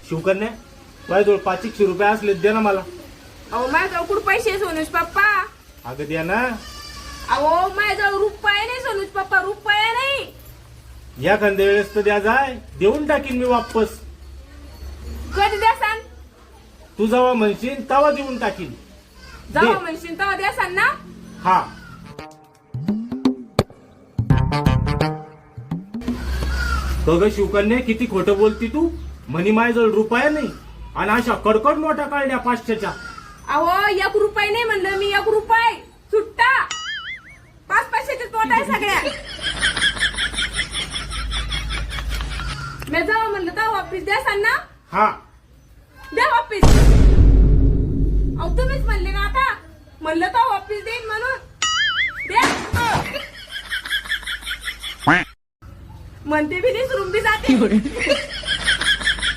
शिवकन्या माझ्याजवळ 500 रुपये असले दे ना मला. अहो माझ्याजवळ कुठं पैसे आहे सोनूज पप्पा? अगं द्या ना. अहो माझ्याजवळ रुपये नाही सोनूज पप्पा, रुपये नाही. या खांद्या वेळेस तर द्या जाय, देऊन टाकीन मी वापस. कधी द्या सांग? तू जेव्हा म्हणशील तेव्हा देऊन टाकीन. जेव्हा म्हणशील तेव्हा द्या सांग ना. हा बघ शिवकन्या किती खोटं बोलती तू. म्हणी माझ्याजवळ रुपया नाही आणि अशा कडकड नोटा काढल्या 500च्या. अहो 1 रुपये नाही म्हणलं मी, 1 रुपये सुट्टा. 5 पैशाचे तोट आहे सगळ्या. मी जेव्हा म्हणलं तेव्हा वापस द्या सांग ना. हा द्या वापस. अहो तुम्हीच म्हणले ना आता, म्हणलं तर वापस देईन म्हणून द्या. म्हणते बी नाही, सुरून बी जाते.